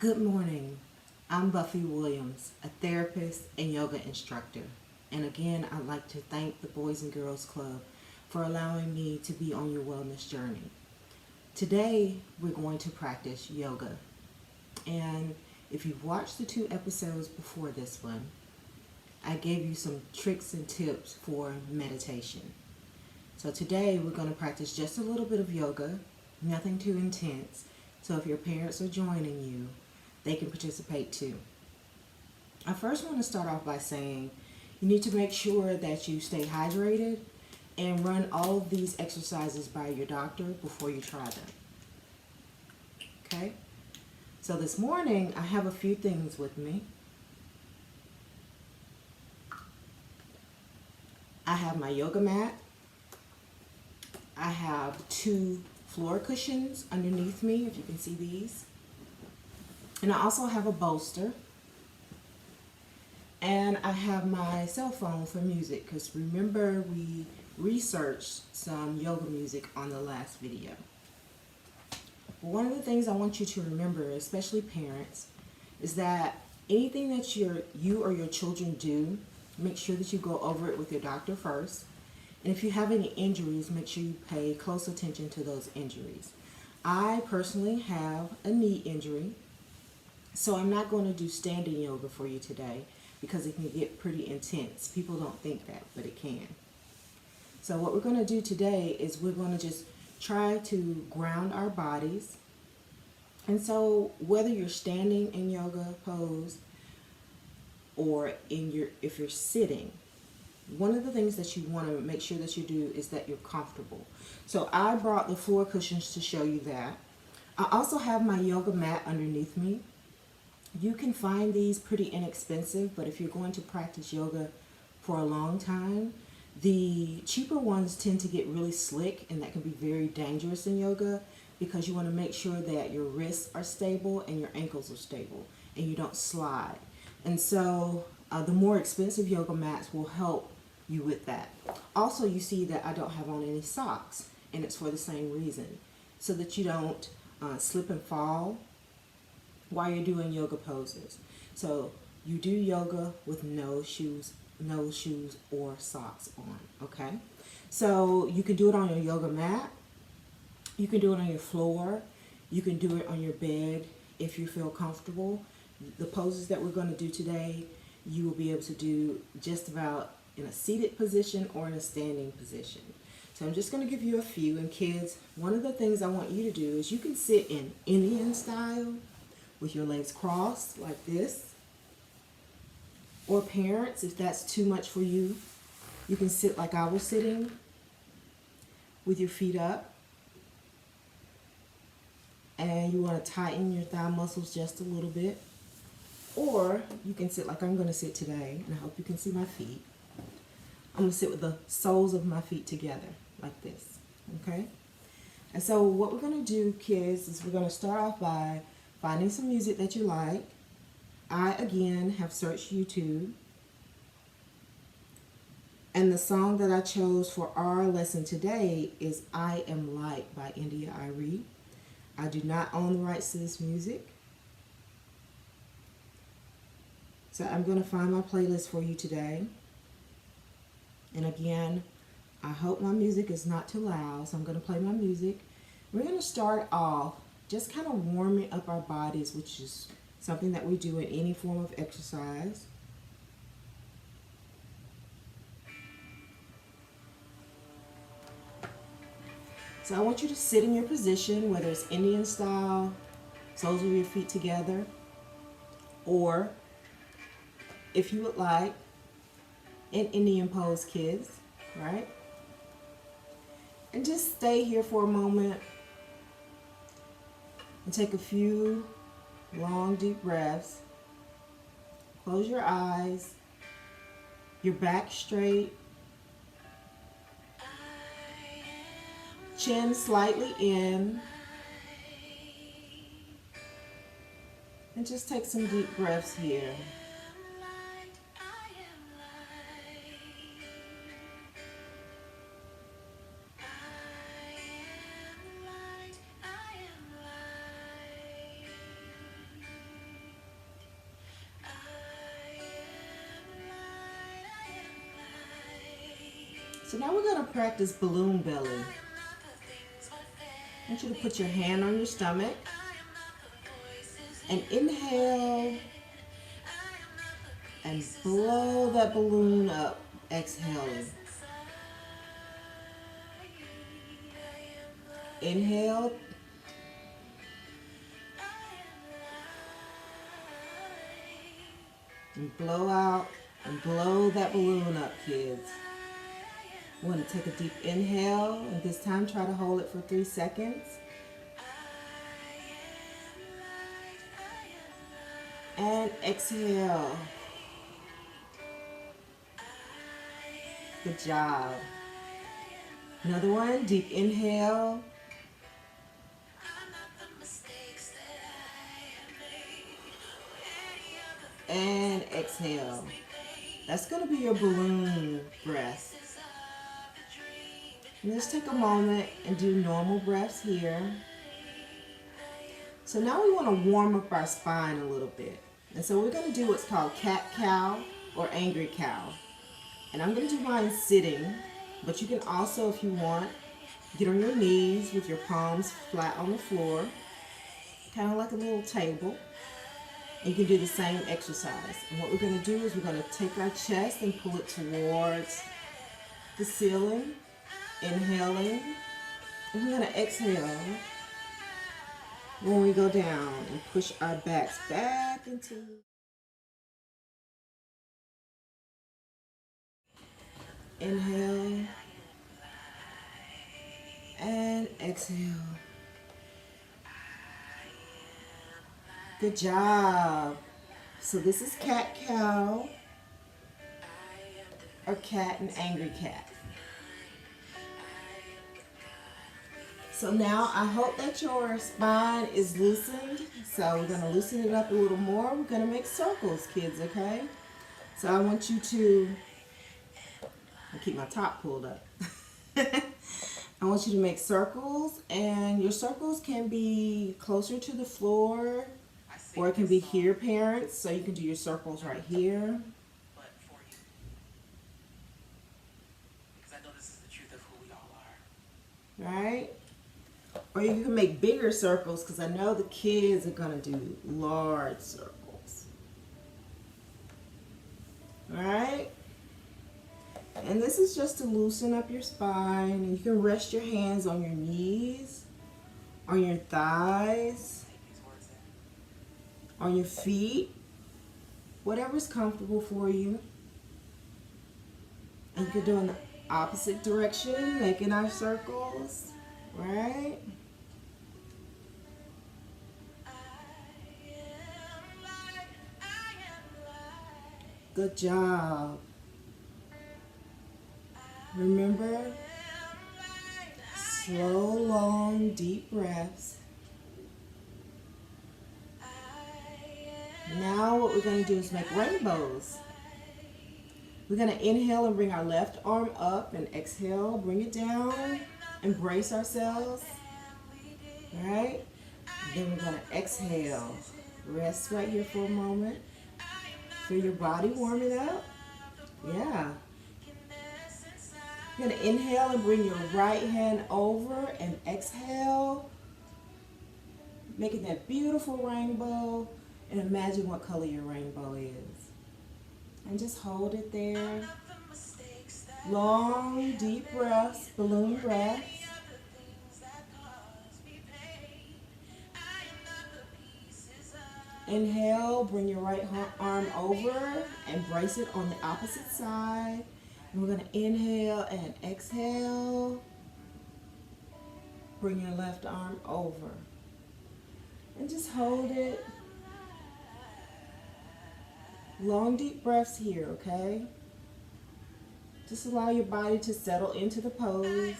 Good morning. I'm Buffy Williams, a therapist and yoga instructor. And again, I'd like to thank the Boys and Girls Club for allowing me to be on your wellness journey. Today, we're going to practice yoga. And if you've watched the two episodes before this one, I gave you some tricks and tips for meditation. So today, we're going to practice just a little bit of yoga, nothing too intense. So if your parents are joining you, they can participate too. I first want to start off by saying you need to make sure that you stay hydrated and run all of these exercises by your doctor before you try them. Okay? So this morning I have a few things with me. I have my yoga mat. I have two floor cushions underneath me, if you can see these. And I also have a bolster. And I have my cell phone for music, because remember we researched some yoga music on the last video. But one of the things I want you to remember, especially parents, is that anything that you or your children do, make sure that you go over it with your doctor first. And if you have any injuries, make sure you pay close attention to those injuries. I personally have a knee injury, so I'm not going to do standing yoga for you today because it can get pretty intense. People don't think that, but it can. So what we're going to do today is we're going to just try to ground our bodies. And so whether you're standing in yoga pose or if you're sitting, one of the things that you want to make sure that you do is that you're comfortable. So I brought the floor cushions to show you that. I also have my yoga mat underneath me. You can find these pretty inexpensive, but if you're going to practice yoga for a long time, the cheaper ones tend to get really slick, and that can be very dangerous in yoga because you want to make sure that your wrists are stable and your ankles are stable and you don't slide. And so the more expensive yoga mats will help you with that. Also, you see that I don't have on any socks, and it's for the same reason, so that you don't slip and fall while you're doing yoga poses. So you do yoga with no shoes or socks on, okay? So you can do it on your yoga mat, you can do it on your floor, you can do it on your bed if you feel comfortable. The poses that we're going to do today, you will be able to do just about in a seated position or in a standing position. So I'm just going to give you a few. And kids, one of the things I want you to do is you can sit in Indian style with your legs crossed like this. Or parents, if that's too much for you, you can sit like I was sitting with your feet up. And you want to tighten your thigh muscles just a little bit. Or you can sit like I'm going to sit today, and I hope you can see my feet. I'm going to sit with the soles of my feet together like this, okay? And so what we're going to do, kids, is we're going to start off by finding some music that you like. I, again, have searched YouTube. And the song that I chose for our lesson today is I Am Light by India.Arie. I do not own the rights to this music. So I'm going to find my playlist for you today. And again, I hope my music is not too loud, so I'm going to play my music. We're going to start off just kind of warming up our bodies, which is something that we do in any form of exercise. So I want you to sit in your position, whether it's Indian style, soles of your feet together, or if you would like, in Indian pose, kids, right? And just stay here for a moment and take a few long, deep breaths. Close your eyes, your back straight, chin slightly in, and just take some deep breaths here. So now we're going to practice balloon belly. I want you to put your hand on your stomach and inhale and blow that balloon up, exhaling. Inhale. And blow out and blow that balloon up, kids. We want to take a deep inhale, and this time try to hold it for 3 seconds. And exhale. Good job. Another one, deep inhale. And exhale. That's going to be your balloon breath. And just take a moment and do normal breaths here. So now we want to warm up our spine a little bit. And so we're going to do what's called cat-cow or angry cow. And I'm going to do mine sitting, but you can also, if you want, get on your knees with your palms flat on the floor, kind of like a little table. And you can do the same exercise. And what we're going to do is we're going to take our chest and pull it towards the ceiling, inhaling, and we're going to exhale when we go down and push our backs back into. Inhale and exhale. Good job. So this is cat-cow or cat and angry cat. So now I hope that your spine is loosened. So we're going to loosen it up a little more. We're going to make circles, kids, okay? So I want you to, I'll keep my top pulled up. I want you to make circles, and your circles can be closer to the floor, or it can be here, parents. So you can do your circles right here. Right? Or you can make bigger circles, because I know the kids are going to do large circles. Alright? And this is just to loosen up your spine. And you can rest your hands on your knees, on your thighs, on your feet, whatever's comfortable for you. And you can do in the opposite direction, making our circles, right? Good job. Remember, slow, long, deep breaths. Now what we're going to do is make rainbows. We're going to inhale and bring our left arm up, and exhale, bring it down, embrace ourselves. All right? Then we're going to exhale. Rest right here for a moment. Feel your body warming up. Yeah. You're going to inhale and bring your right hand over, and exhale, making that beautiful rainbow. And imagine what color your rainbow is. And just hold it there. Long, deep breaths, balloon breaths. Inhale, bring your right arm over and brace it on the opposite side. And we're going to inhale and exhale. Bring your left arm over. And just hold it. Long, deep breaths here, okay? Just allow your body to settle into the pose.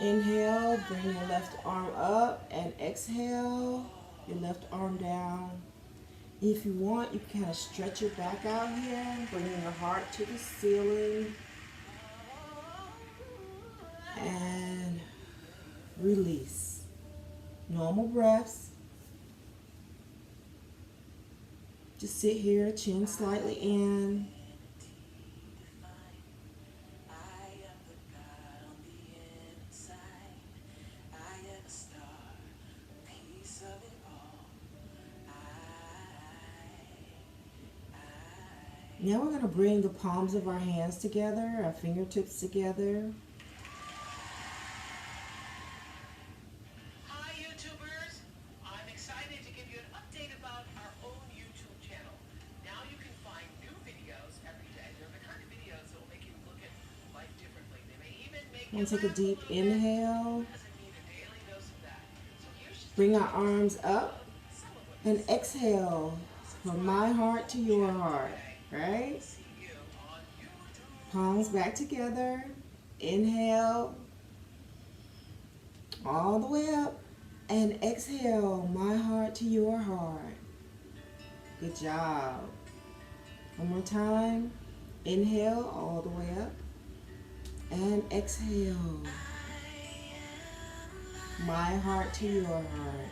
Inhale, bring your left arm up, and exhale, your left arm down. If you want, you can kind of stretch your back out here, bringing your heart to the ceiling. And release. Normal breaths. Just sit here, chin slightly in. Now we're going to bring the palms of our hands together, our fingertips together. Hi YouTubers! I'm excited to give you an update about our own YouTube channel. Now you can find new videos every day. They're the kind of videos that will make you look at life differently. They may even make you We'll take a deep inhale. doesn't need a daily dose of that. So here's just Bring our arms up some of what and exhale from my heart to your heart, right? see you on YouTube. Palms back together. Inhale all the way up and exhale my heart to your heart. Good job. One more time. Inhale all the way up and exhale my heart to your heart.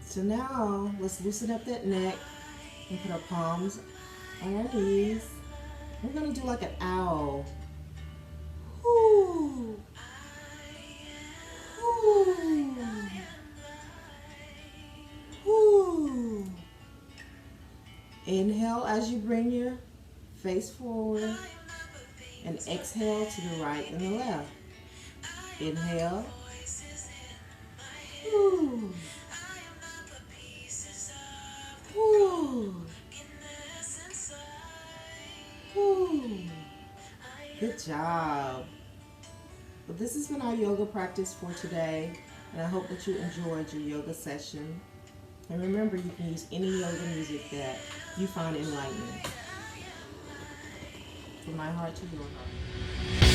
So now let's loosen up that neck and put our palms on our knees. We're going to do like an owl. Whoo. Whoo. Whoo. Inhale as you bring your face forward and exhale to the right and the left. Inhale. Whoo. Whoo. Whoo. Good job. Well, this has been our yoga practice for today, and I hope that you enjoyed your yoga session. And remember, you can use any yoga music that you find enlightening. From my heart to your heart.